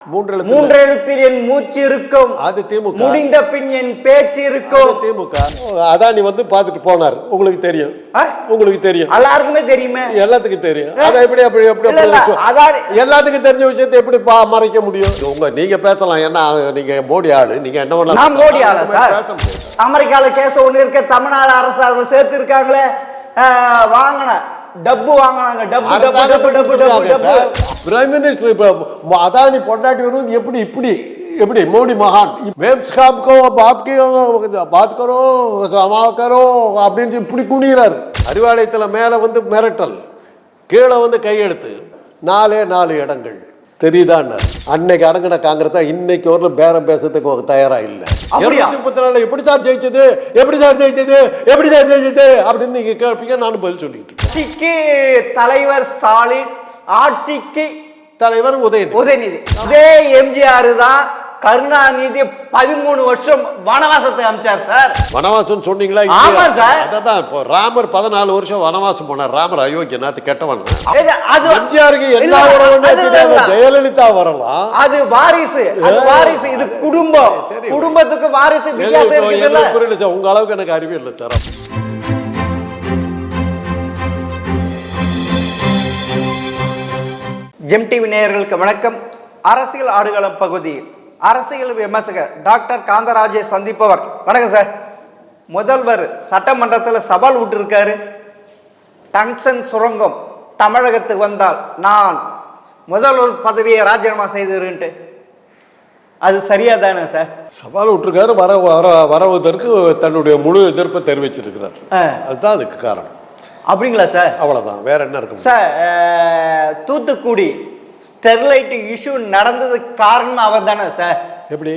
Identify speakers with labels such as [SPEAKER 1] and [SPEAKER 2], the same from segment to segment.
[SPEAKER 1] மூன்றெழுத்தில் என் மூச்சு இருக்கும்,
[SPEAKER 2] அது திமுக.
[SPEAKER 1] முடிந்த பின் என் பேச்சு இருக்கும்,
[SPEAKER 2] திமுக. அதானி வந்து பார்த்துட்டு போனார், உங்களுக்கு தெரியும். உங்களுக்கு தெரியும்,
[SPEAKER 1] எல்லாருக்குமே தெரியுமே,
[SPEAKER 2] எல்லாத்துக்கும் தெரியும். அதை எப்படி அப்படி எப்படி எல்லாத்துக்கும் தெரிஞ்ச விஷயத்தை எப்படி மறைக்க முடியும்? நீங்க பேசலாம், என்ன நீங்க மோடி ஆளு, நீங்க என்ன பண்ணலாம்?
[SPEAKER 1] நான் மோடி ஆளு சார். அமெரிக்கால கேஸ் ஒண்ணு இருக்க, தமிழ்நாடு அரசு அதை சேர்த்து இருக்காங்களே, வாங்கின டப்பு வாங்கினாங்க.
[SPEAKER 2] பிரைம் மினிஸ்டர் அதானி பொண்டாட்டி வருவது எப்படி இப்படி எப்படி மோடி மகான் பாத் கரோ சமா கரோ அப்படின்னு இப்படி குனிகிறார். அறிவாலயத்தில் மேலே வந்து மிரட்டல், கீழே வந்து கையெழுத்து, 4 இடங்கள் தெரியுதான்னு. அன்னைக்கு அடங்கின காங்கிரஸ் தான் இன்னைக்கு ஒரு பேரம் பேசுறதுக்கு தயாரா இல்லை. 234 எப்படி சார் ஜெயிச்சது, எப்படி சார் ஜெயிச்சது, எப்படி சார் ஜெயிச்சது அப்படின்னு நீங்க கேட்பீங்க, நானும் பதில் சொல்லிட்டு இருக்கேன்.
[SPEAKER 1] தலைவர் ஸ்டாலின், ஆட்சிக்கு
[SPEAKER 2] தலைவர் உதயநிதி.
[SPEAKER 1] இதே எம்ஜிஆர் தான் கருணாநிதி 13 வருஷம் வனவாசத்தை அமைச்சார் சார்.
[SPEAKER 2] வனவாசம் சொன்னீங்களா?
[SPEAKER 1] ஆமா சார்.
[SPEAKER 2] அதான் இப்போ ராமர் 14 வருஷம் வனவாசம் போனார். ராமர் அயோக்கியநாத் கெட்டவன்.
[SPEAKER 1] எம்ஜிஆருக்கு
[SPEAKER 2] எல்லா ஜெயலலிதா வரலாம்,
[SPEAKER 1] அது வாரிசு, அது வாரிசு. இது குடும்பம், குடும்பத்துக்கு வாரிசு வித்தியாசம்
[SPEAKER 2] புரியல. உங்க அளவுக்கு எனக்கு அறிவு இல்லை சார்.
[SPEAKER 1] எம்டிவி நேயர்களுக்கு வணக்கம். அரசியல் ஆடுகளம் பகுதியில் அரசியல் விமர்சகர் டாக்டர் காந்தராஜை சந்திப்பவர். வணக்கம் சார். முதல்வர் சட்டமன்றத்தில் சவால் விட்டுருக்காரு, டங்ஸ்டன் சுரங்கம் தமிழகத்துக்கு வந்தால் நான் முதல்வர் பதவியை ராஜினாமா செய்துருன்ட்டு. அது சரியா தானே சார்?
[SPEAKER 2] சவால் விட்டுருக்காரு. வரவதற்கு தன்னுடைய முழு எதிர்ப்பை தெரிவிச்சிருக்கிறார். அதுதான் அதுக்கு காரணம்.
[SPEAKER 1] அப்படிங்களா சார்?
[SPEAKER 2] அவ்வளவுதான், வேற என்ன இருக்கு
[SPEAKER 1] சார்? தூத்துக்குடி ஸ்டெர்லைட் இஷ்யூ நடந்ததுக்கு காரணம் அவர் தானே சார்?
[SPEAKER 2] எப்படி?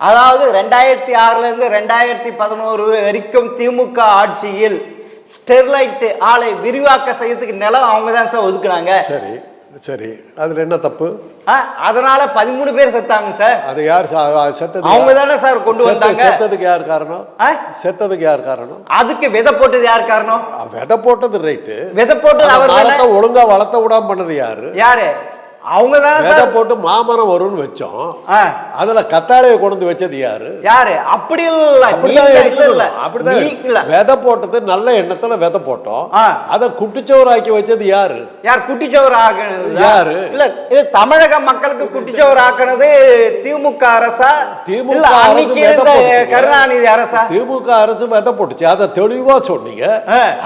[SPEAKER 1] அதாவது 2006 இருந்து 2011 வரைக்கும் திமுக ஆட்சியில் ஸ்டெர்லைட் ஆலை விரிவாக்க செய்யறதுக்கு நிலம் அவங்க தான் சார் ஒதுக்குனாங்க.
[SPEAKER 2] சரி சரி, அதுல என்ன தப்பு?
[SPEAKER 1] அதனால 13 பேர் செத்தாங்க சார்.
[SPEAKER 2] அது யார் செத்தது?
[SPEAKER 1] அவங்க தானே சார் கொண்டு வந்தாங்க.
[SPEAKER 2] செத்ததுக்கு யார் காரணம்? செத்ததுக்கு யார் காரணம்?
[SPEAKER 1] அதுக்கு விதை போட்டது யார் காரணம்?
[SPEAKER 2] விதை போட்டது ரைட்டு,
[SPEAKER 1] விதை போட்டது அவர்.
[SPEAKER 2] ஒழுங்கா வளர்த்த விடாம பண்ணது யாரு?
[SPEAKER 1] யாரு? அவங்க தான்
[SPEAKER 2] விதை போட்டு மாமரம் வரும்னு வச்சோம், அதுல கத்தாழையை கொண்டு வச்சது யாரு?
[SPEAKER 1] யாரு? அப்படி இல்ல,
[SPEAKER 2] அப்படிதான் விதை போட்டது நல்ல எண்ணத்துல விதை போட்டோம், அதை குட்டிச்சவராக்கி வச்சது யாரு?
[SPEAKER 1] யார் குட்டிச்சவர் ஆக்கினது?
[SPEAKER 2] யாரு?
[SPEAKER 1] இல்ல, இது தமிழக மக்களுக்கு குட்டிச்சவர் ஆக்கினது திமுக அரசா?
[SPEAKER 2] திமுக
[SPEAKER 1] கருணாநிதி அரசா?
[SPEAKER 2] திமுக அரசு விதை போட்டுச்சு, அதை தெளிவா சொன்னீங்க.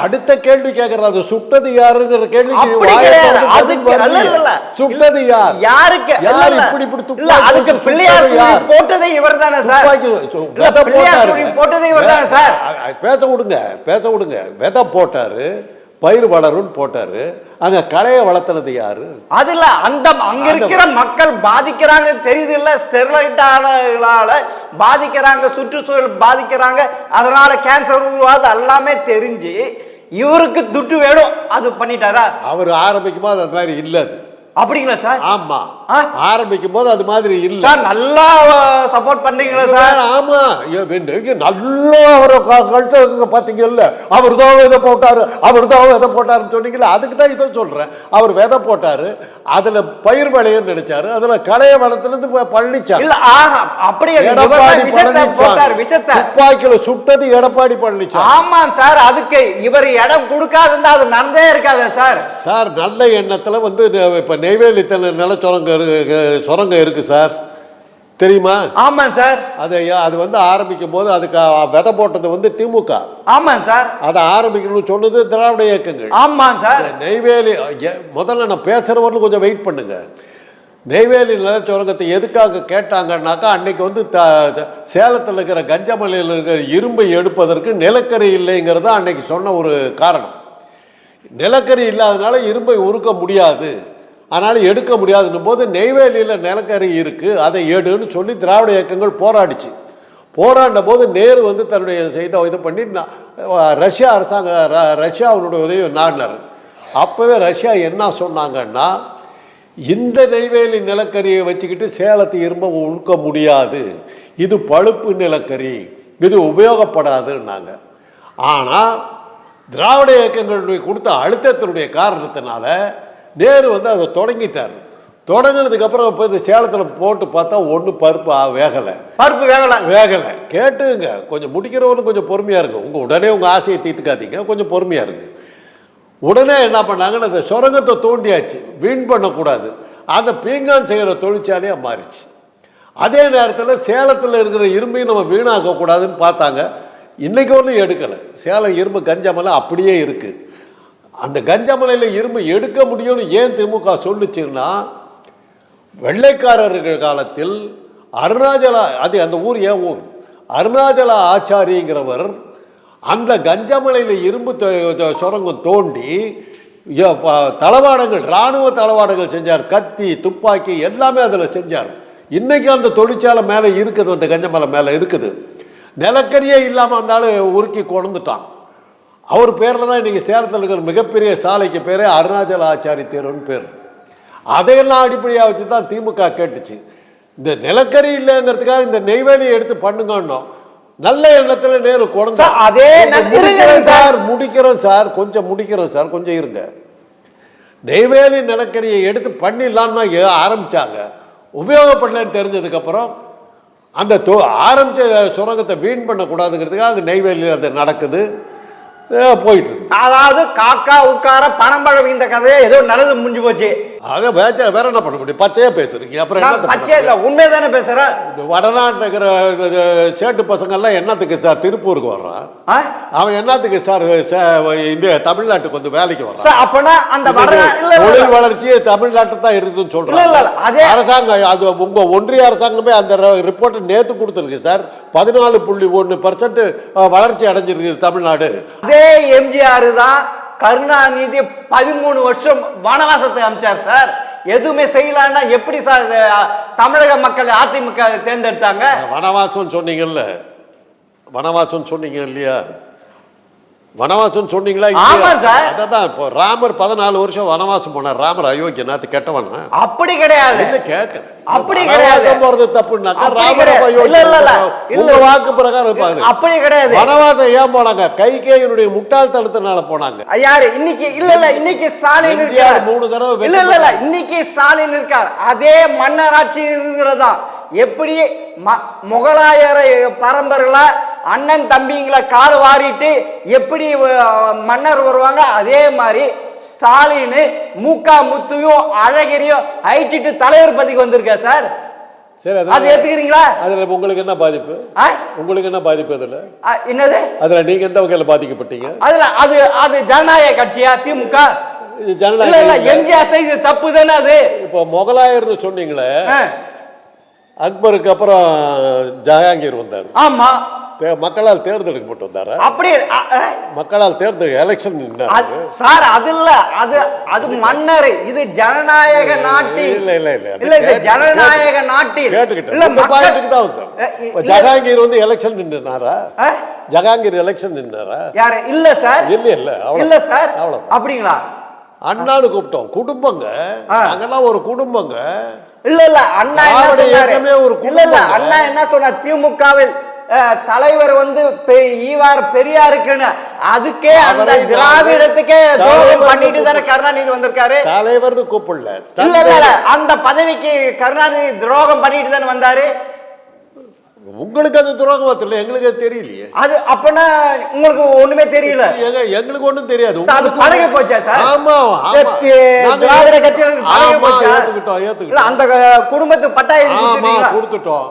[SPEAKER 2] அடுத்த கேள்வி கேட்கறது, அது சுட்டது யாருங்கிற கேள்வி. சுட்ட
[SPEAKER 1] யாருக்கு? அதுக்கு பிள்ளையார் போட்டதே இவர் தானே சார்? போட்டதே இவர் தானே சார்?
[SPEAKER 2] பேச விடுங்க, பேச விடுங்க. விதை போட்டாரு, பயிர் வளரும் போட்டாரு, அங்க களைய வளர்த்தனது யாரு? அது இல்ல,
[SPEAKER 1] அந்த அங்க இருக்கிற மக்கள் பாதிக்கிறாங்க தெரியுது இல்ல, ஸ்டெர்லைட்டால பாதிக்கிறாங்க, சுற்றுச்சூழல் பாதிக்கிறாங்க, அதனால கேன்சர் உருவாது எல்லாமே தெரிஞ்சு இவருக்கு துட்டு வேணும், அது பண்ணிட்டாரா?
[SPEAKER 2] அவர் ஆரம்பிக்குமா அது மாதிரி இல்ல. அது
[SPEAKER 1] அப்படிங்களா சார்?
[SPEAKER 2] ஆமா, ஆரம்பிக்கும் போது அது மாதிரி இல்ல
[SPEAKER 1] சார். நல்லா சப்போர்ட் பண்றீங்களா சார்?
[SPEAKER 2] ஆமா, நல்லா அவரை கழுத்த பாத்தீங்கல்ல, அவர் தான் விதை போட்டாரு, அவர் தான் விதை போட்டாருன்னு சொன்னீங்கல்ல, அதுக்கு தான் இதை சொல்றேன். அவர் விதை போட்டாரு, அதுல பயிர் விளையும் நினைச்சாரு, அதுல களைய வளர்த்துலேருந்து பழனிச்சார்.
[SPEAKER 1] இல்ல, அப்படியே
[SPEAKER 2] எடப்பாடி பழனிச்சார் துப்பாக்கில சுட்டது எடப்பாடி பழனிச்சார்.
[SPEAKER 1] ஆமா சார், அதுக்கு இவர் இடம் கொடுக்காதுன்னா அது நடந்தே இருக்காது சார்.
[SPEAKER 2] சார், நல்ல எண்ணத்துல வந்து இப்ப நெய்வேலி சுரங்கம் இருக்கு சார், தெரியுமா?
[SPEAKER 1] ஆமா சார்.
[SPEAKER 2] அது வந்து ஆரம்பிக்கும் போது அதுக்கு விதை போட்டது வந்து திமுக.
[SPEAKER 1] ஆமா சார்.
[SPEAKER 2] அதை ஆரம்பிக்கணும்னு சொன்னது திராவிட இயக்கங்கள்.
[SPEAKER 1] ஆமா சார்.
[SPEAKER 2] நெய்வேலி முதல்ல நான் பேசுறவர்கள் கொஞ்சம் வெயிட் பண்ணுங்க. நெய்வேலி நிலச்சுரங்கத்தை எதுக்காக கேட்டாங்கன்னாக்கா, அன்னைக்கு வந்து சேலத்தில் இருக்கிற கஞ்சமலையில் இருக்கிற இரும்பை எடுப்பதற்கு நிலக்கரி இல்லைங்கிறத அன்னைக்கு சொன்ன ஒரு காரணம். நிலக்கரி இல்லாதனால இரும்பை உருக்க முடியாது, அதனால் எடுக்க முடியாதுன்னும் போது நெய்வேலியில் நிலக்கரி இருக்குது, அதை எடுன்னு சொல்லி திராவிட இயக்கங்கள் போராடிச்சு. போராடின போது நேரு வந்து தன்னுடைய இது பண்ணி ரஷ்யா ரஷ்யாவுடைய உதவி நாடினார். அப்போவே ரஷ்யா என்ன சொன்னாங்கன்னா, இந்த நெய்வேலி நிலக்கரியை வச்சுக்கிட்டு சேலத்து இரும்பை உருக்க முடியாது, இது பழுப்பு நிலக்கரி, இது உபயோகப்படாதுன்னாங்க. ஆனால் திராவிட இயக்கங்களுடைய கொடுத்த அழுத்தத்தினுடைய காரணத்தினால நேரு வந்து அதை தொடங்கிட்டார். தொடங்கினதுக்கு அப்புறம் இப்போ இந்த சேலத்தில் போட்டு பார்த்தா ஒன்றும் பருப்பு வேகலை. வேகலை கேட்டுங்க. கொஞ்சம் முடிக்கிறவரும் கொஞ்சம் பொறுமையாக இருக்கு. உடனே உங்கள் ஆசையை தீர்த்துக்காதீங்க, கொஞ்சம் பொறுமையாக இருக்கு. உடனே என்ன பண்ணாங்கன்னு அந்த சுரங்கத்தை தோண்டியாச்சு, வீண் பண்ணக்கூடாது. அந்த பீங்கான் செய்கிற தொழிற்சாலையாக மாறிச்சு. அதே நேரத்தில் சேலத்தில் இருக்கிற இரும்பையும் நம்ம வீணாக்கக்கூடாதுன்னு பார்த்தாங்க. இன்றைக்கி ஒன்றும் எடுக்கலை. சேலம் இரும்பு கஞ்சமலை அப்படியே இருக்குது. அந்த கஞ்சமலையில் இரும்பு எடுக்க முடியும்னு ஏன் திமுக சொல்லுச்சுன்னா, வெள்ளைக்காரர்கள் காலத்தில் அருணாச்சலா, அது அந்த ஊர் ஏன் ஊர், அருணாச்சலா ஆச்சாரிங்கிறவர் அந்த கஞ்சமலையில் இரும்பு சுரங்கம் தோண்டி தளவாடங்கள், இராணுவ தளவாடங்கள் செஞ்சார். கத்தி, துப்பாக்கி எல்லாமே அதில் செஞ்சார். இன்றைக்கி அந்த தொழிற்சாலை மேலே இருக்குது, அந்த கஞ்சமலை மேலே இருக்குது. நிலக்கரியே இல்லாமல் அந்த ஆள் உருக்கி கொண்டுட்டான். அவர் பேரில் தான் இன்றைக்கி சேலத்தில் இருக்கிற மிகப்பெரிய சாலைக்கு பேர் அருணாச்சல ஆச்சாரி தேர்வுன்னு பேர். அதையெல்லாம் அடிப்படையாக வச்சு தான் திமுக கேட்டுச்சு. இந்த நிலக்கரி இல்லைங்கிறதுக்காக இந்த நெய்வேலியை எடுத்து பண்ணுங்கன்னோம். நல்ல எண்ணத்தில் நேரு கொண்டு
[SPEAKER 1] அதே
[SPEAKER 2] முடிக்கிறோம் சார், கொஞ்சம் இருங்க. நெய்வேலி நிலக்கரியை எடுத்து பண்ணிடலான்னு தான் ஆரம்பித்தாங்க. உபயோகப்படலன்னு தெரிஞ்சதுக்கப்புறம் அந்த ஆரம்பித்த சுரங்கத்தை வீண் பண்ணக்கூடாதுங்கிறதுக்காக அது நெய்வேலியில் அது நடக்குது, போயிட்டு இருக்கு.
[SPEAKER 1] அதாவது காக்கா உட்கார பணம்பழம் இந்த கதையை ஏதோ நல்லது முடிஞ்சு போச்சு.
[SPEAKER 2] அதை வேற என்ன பண்ண முடியும்? பச்சையா பேசுறீங்க. அப்புறம்
[SPEAKER 1] பச்சையா இல்ல, உண்மையை தானே பேசுறேன்.
[SPEAKER 2] வடநாட்டில் இருக்கிற சேட்டு பசங்கள்லாம் என்னத்துக்கு சார் திருப்பூருக்கு வர்றான்? அவன் என்னத்துக்கு சார் இந்த தமிழ்நாட்டுக்கு வந்து வேலைக்கு வர்றான்?
[SPEAKER 1] அப்பனா அந்த
[SPEAKER 2] தொழில் வளர்ச்சியே தமிழ்நாட்டு தான் இருக்குதுன்னு சொல்றாங்க அரசாங்கம். அது உங்க ஒன்றிய அரசாங்கமே அந்த ரிப்போர்ட்டை நேற்று கொடுத்துருக்கு சார். 14.1% வளர்ச்சி அடைஞ்சிருக்கு தமிழ்நாடு.
[SPEAKER 1] அதே எம்ஜிஆர் தான் கருணாநிதி 13 வருஷம் வனவாசத்தை அமைச்சார் சார். எதுவுமே செய்யலன்னா எப்படி சார் தமிழக மக்கள் அதிமுக தேர்ந்தெடுத்தாங்க?
[SPEAKER 2] வனவாசம் சொன்னீங்கல்ல, வனவாசம் சொன்னீங்க இல்லையா? வனவாசம் சொன்னீங்களா?
[SPEAKER 1] ஆமா சார்.
[SPEAKER 2] அதான் இப்போ ராமர் 14 வருஷம் வனவாசம் போனார். ராமர் அயோக்கிய நாத்து கெட்டவன்.
[SPEAKER 1] அப்படி கிடையாது.
[SPEAKER 2] இல்ல கேட்க
[SPEAKER 1] அப்படி கிடையாது.
[SPEAKER 2] போறது தப்புன்னாக்கா ராமர் உங்க வாக்கு பிரகாரம்
[SPEAKER 1] அப்படி கிடையாது.
[SPEAKER 2] வனவாசம் ஏன் போனாங்க? கைகேயினுடைய முட்டாள்தனத்தினால போனாங்க.
[SPEAKER 1] யாரு இன்னைக்கு? இல்ல இன்னைக்கு ஸ்டாலின் இருக்கார்.
[SPEAKER 2] 3 தடவை
[SPEAKER 1] இல்ல இன்னைக்கு ஸ்டாலின் இருக்கார். அதே மன்னராட்சி இருக்கிறதா? எப்படி முகலாயர பரம்பரைகள அண்ணன் தம்பிங்களை கால் வாரிட்டு எப்படி மன்னர் வருவாங்க, அதே மாதிரி ஸ்டாலின் மூக்கா முத்தையும் அழகிரியும் அழிச்சிட்டு தலைவர் பதவிக்கு வந்திருக்க சார்.
[SPEAKER 2] சரி,
[SPEAKER 1] அது ஏத்துக்கிறீங்களா?
[SPEAKER 2] அதுல உங்களுக்கு என்ன பாதிப்பு? உங்களுக்கு என்ன பாதிப்பு? அதுல
[SPEAKER 1] என்னது?
[SPEAKER 2] அதுல நீங்க எந்த வகையில பாதிக்கப்பட்டீங்க?
[SPEAKER 1] அதுல அது ஜனநாயக கட்சியா திமுக?
[SPEAKER 2] ஜனநாயக
[SPEAKER 1] எம்ஜிஆர் செய்த தப்பு தானே அது.
[SPEAKER 2] இப்போ முகலாயர்னு சொன்னீங்களே, அக்பருக்கு அப்புறம் ஜஹாங்கீர் வந்தார்.
[SPEAKER 1] ஆமா,
[SPEAKER 2] மக்களால் தேர்ந்தெடுக்கப்பட்டு வந்தாரு.
[SPEAKER 1] அப்படி
[SPEAKER 2] மக்களால் தேர்தல் எலெக்ஷன்
[SPEAKER 1] சார். அது இல்ல, அது மன்னர். இது ஜனநாயக நாட்டில் இல்ல இது ஜனநாயக நாட்டில்
[SPEAKER 2] ஜஹாங்கீர் வந்து எலெக்ஷன் நின்றாரா? ஜஹாங்கீர் எலெக்ஷன் நின்றாரா?
[SPEAKER 1] யாரு? இல்ல சார். இல்ல சார்.
[SPEAKER 2] அப்படிங்களா? அண்ணான்னு கூப்பிட்டோம். குடும்பங்க, அங்கெல்லாம் ஒரு குடும்பங்க.
[SPEAKER 1] இல்ல அண்ணா என்ன சொன்னாரு? இல்ல அண்ணா என்ன சொன்னார்? திமுகவில் தலைவர் வந்து ஈவார் பெரியாருக்குன்னு, அதுக்கே அந்த திராவிடத்துக்கே துரோகம் பண்ணிட்டு தானே கருணாநிதி வந்திருக்காரு.
[SPEAKER 2] தலைவர்னு கூப்பிடல.
[SPEAKER 1] இல்ல அந்த பதவிக்கு கருணாநிதி துரோகம் பண்ணிட்டு தானே வந்தாரு.
[SPEAKER 2] உங்களுக்கு அது துரோகம் தெரியல, எங்களுக்கு அது தெரியலையே.
[SPEAKER 1] அது அப்பனா உங்களுக்கு ஒண்ணுமே தெரியல.
[SPEAKER 2] எங்களுக்கு ஒண்ணும் தெரியாது.
[SPEAKER 1] அது பழகி போச்சா சார்?
[SPEAKER 2] ஆமா,
[SPEAKER 1] திராவிட கட்சிகளுக்கு பழகி போச்சா? ஏத்துக்கிட்டோம். அந்த குடும்பத்துக்கு பட்டாயம்
[SPEAKER 2] கொடுத்துட்டோம்.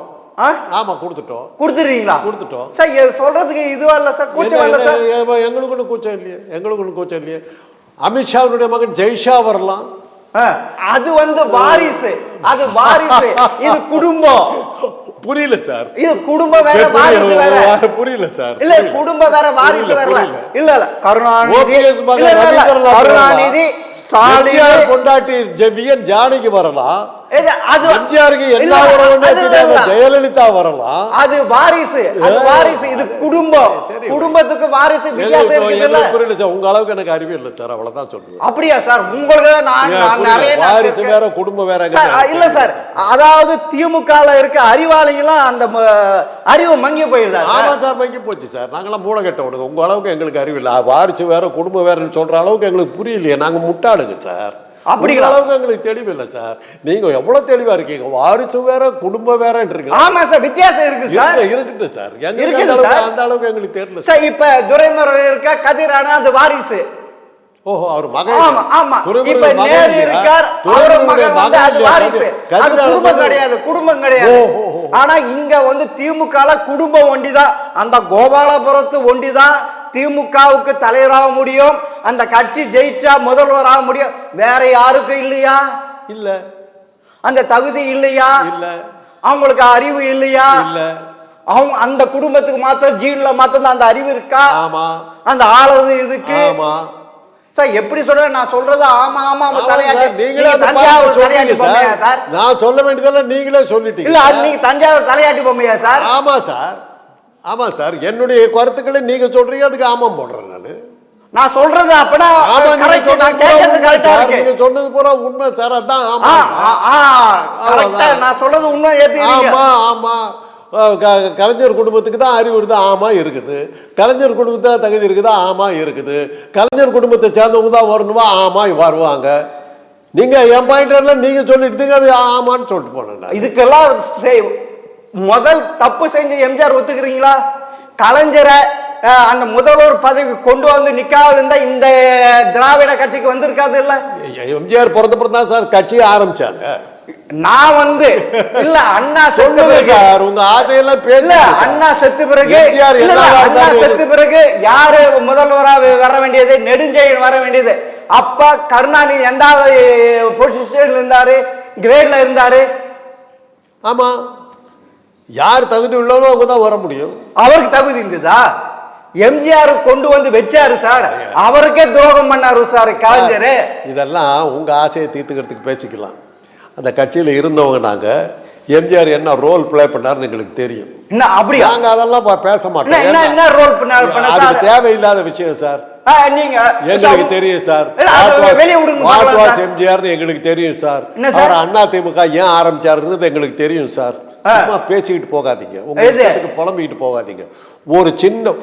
[SPEAKER 2] ஆமா கொடுத்துட்டோம்.
[SPEAKER 1] கொடுத்துறீங்களா?
[SPEAKER 2] கொடுத்துட்டோம்
[SPEAKER 1] சார். சொல்றதுக்கு இதுவா இல்ல சார், கூச்சம் இல்ல சார்.
[SPEAKER 2] எங்களுக்கு ஒன்றும் கூச்சம் இல்லையே, எங்களுக்கு ஒன்றும் கூச்சம் இல்லையே. அமித்ஷாவுடைய மகன் ஜெய்ஷா வரலாம்.
[SPEAKER 1] அது வந்து வாரிசு, அது வாரிசு. இது குடும்பம்.
[SPEAKER 2] புரியல சார்.
[SPEAKER 1] இது குடும்பம் வேற, வாரிசு வேற.
[SPEAKER 2] புரியல சார்.
[SPEAKER 1] இல்ல குடும்பம் வேற, வாரிசு வேற. இல்ல கருணாநிதி ஸ்டாலின்
[SPEAKER 2] பொண்டாட்டி ஜெவியன் ஜானகி வரலாம்.
[SPEAKER 1] அது
[SPEAKER 2] எம்ஜிஆருக்கு எல்லா உறவுமே தெரியாத ஜெயலலிதா வரலாம்.
[SPEAKER 1] அது வாரிசு, அது வாரிசு. இது குடும்பம். குடும்பத்துக்கு வாரிசு வித்தியாசம் இருக்குல்ல.
[SPEAKER 2] புரியல சார். உங்க அளவுக்கு எனக்கு அறிவு இல்ல சார், அவ்வளவுதான் சொல்றேன்.
[SPEAKER 1] அப்படியா சார்? உங்களுக்கு நான் நிறைய
[SPEAKER 2] வாரிசு வேற குடும்பம் வேற
[SPEAKER 1] இல்ல சார். அதாவது திமுகல இருக்க அறிவாளிகளா அந்த அறிவு மங்கி போயிருதா?
[SPEAKER 2] ஆமா சார், மங்கி போச்சு சார். நாங்களாம் மூளை கட்ட விடுங்க. உங்க அளவுக்கு எங்களுக்கு அறிவு இல்ல. வாரிசு வேற குடும்பம் வேறன்னு சொல்ற அளவுக்கு எங்களுக்கு புரியலையே. நாங்க முட்டாளுங்க சார்.
[SPEAKER 1] அப்படிங்களா?
[SPEAKER 2] அளவுக்கு எங்களுக்கு தெளிவு இல்லை சார். நீங்க எவ்வளவு தெளிவா இருக்கீங்க. வாரிசு வேற குடும்பம் வேறன்றீங்க.
[SPEAKER 1] ஆமா சார், வித்தியாசம் இருக்கு சார்.
[SPEAKER 2] இருக்கட்டும் சார்.
[SPEAKER 1] இருக்குது சார்.
[SPEAKER 2] அந்த அளவுக்கு எங்களுக்கு தெரியல
[SPEAKER 1] சார். இப்ப துரைமுறை இருக்க கதிரான அந்த வாரிசு.
[SPEAKER 2] ஓஹோ, அவர் மகன்.
[SPEAKER 1] ஆமா ஆமா. இப்ப நேரு இருக்கார், அவரோட மகன் வந்து அது வாரிசு. அது குடும்பம் கிடையாது, குடும்பம் கிடையாது. ஆனா இங்க வந்து திமுகல குடும்பம் ஒண்டிதான். அந்த கோபாலபுரத்து ஒண்டிதான் திமுகவுக்கு தலைவராக முடியும். அந்த கட்சி ஜெயிச்சா முதல்வராக முடியும். வேற யாருக்கும் இல்லையா?
[SPEAKER 2] இல்ல. அந்த
[SPEAKER 1] தகுதி இல்லையா?
[SPEAKER 2] இல்ல.
[SPEAKER 1] அவங்களுக்கு அறிவு இல்லையா?
[SPEAKER 2] இல்ல.
[SPEAKER 1] அவங்க அந்த குடும்பத்துக்கு மாத்திரம் ஜீன்ல மாத்திரம் அந்த அறிவு இருக்கா?
[SPEAKER 2] ஆமா.
[SPEAKER 1] அந்த ஆளது இதுக்கு.
[SPEAKER 2] ஆமா
[SPEAKER 1] சார். எப்படி சொல்றேன் நான் சொல்றது? ஆமா ஆமா.
[SPEAKER 2] நீங்களே
[SPEAKER 1] தஞ்சாவூர் தலையாட்டி பொம்மையா சார்?
[SPEAKER 2] நான் சொல்ல வேண்டியதெல்லாம் நீங்களே சொல்லிட்டீங்க.
[SPEAKER 1] இல்ல, அது நீங்க தஞ்சாவூர் தலையாட்டி பொம்மையா சார்?
[SPEAKER 2] ஆமா சார், ஆமா சார். என்னுடைய கருத்துக்களை நீங்க சொல்றீங்க, அதுக்கு ஆமாம் போடுறேன்
[SPEAKER 1] நான் சொல்றது. அப்பனா
[SPEAKER 2] நீங்க சொன்னது பூரா உண்மை சார். அதான்
[SPEAKER 1] நான் சொல்றது உண்மை.
[SPEAKER 2] ஆமா ஆமா. கலைஞர் குடும்பத்துக்கு தான் அறிவு இருக்குது, ஆமா இருக்குது. கலைஞர் குடும்பத்தை தகுதி இருக்குதா, ஆமா இருக்குது. கலைஞர் குடும்பத்தை சேர்ந்தவங்க தான் வரணுமா, ஆமா வருவாங்க. நீங்க என் பாயிண்ட் நீங்க சொல்லிட்டு அது ஆமான்னு சொல்லிட்டு போனேன்.
[SPEAKER 1] இதுக்கெல்லாம் முதல் தப்பு செஞ்ச எம்ஜிஆர் ஒத்துக்கிறீங்களா? கலைஞரை அந்த முதல்வர் பதவி கொண்டு வந்து நிக்காது இருந்தா இந்த திராவிட கட்சிக்கு வந்திருக்காது இல்ல.
[SPEAKER 2] எம்ஜிஆர் பிறந்தப்பறம் தான் சார் கட்சியை ஆரம்பிச்சாங்க.
[SPEAKER 1] நான் வந்து இல்ல அண்ணா
[SPEAKER 2] சொல்லுங்க சார், உங்க ஆசையெல்லாம் பேசல.
[SPEAKER 1] அண்ணா செத்து பிறகு அண்ணா செத்து பிறகு யாரு முதல்வராக வர வேண்டியது? நெடுஞ்செழியன் வர வேண்டியது. அப்ப கருணாநிதி எந்தாவது பொசிஷன்ல இருந்தாரு, கிரேட்ல இருந்தாரு.
[SPEAKER 2] ஆமா, யார் தகுதி உள்ளவோ அவங்க தான் வர முடியும்.
[SPEAKER 1] அவருக்கு தகுதி இருந்ததா? எம்ஜிஆர் கொண்டு வந்து வச்சாரு சார், அவருக்கே துரோகம் பண்ணாரு சார் கலைஞர்.
[SPEAKER 2] இதெல்லாம் உங்க ஆசையை தீர்த்துக்கிறதுக்கு பேசிக்கலாம். அந்த கட்சியில் இருந்தவங்க நாங்கள் எம்ஜிஆர் என்ன ரோல் பிளே பண்ணாருன்னு எங்களுக்கு தெரியும்.
[SPEAKER 1] என்ன அப்படி
[SPEAKER 2] நாங்கள் அதெல்லாம் பேச மாட்டோம்.
[SPEAKER 1] என்ன ரோல் பண்ணாரு?
[SPEAKER 2] அது தேவையில்லாத விஷயம் சார்.
[SPEAKER 1] நீங்க
[SPEAKER 2] எங்களுக்கு தெரியும் சார். வாட்வாஸ் எம்ஜிஆர்னு எங்களுக்கு தெரியும் சார். அவர் அண்ணா திமுக ஏன் ஆரம்பிச்சாருன்னு எங்களுக்கு தெரியும் சார். சும்மா பேசிக்கிட்டு போகாதீங்க, உங்களுக்கு புலம்பிக்கிட்டு போகாதீங்க. ஒரு சின்ன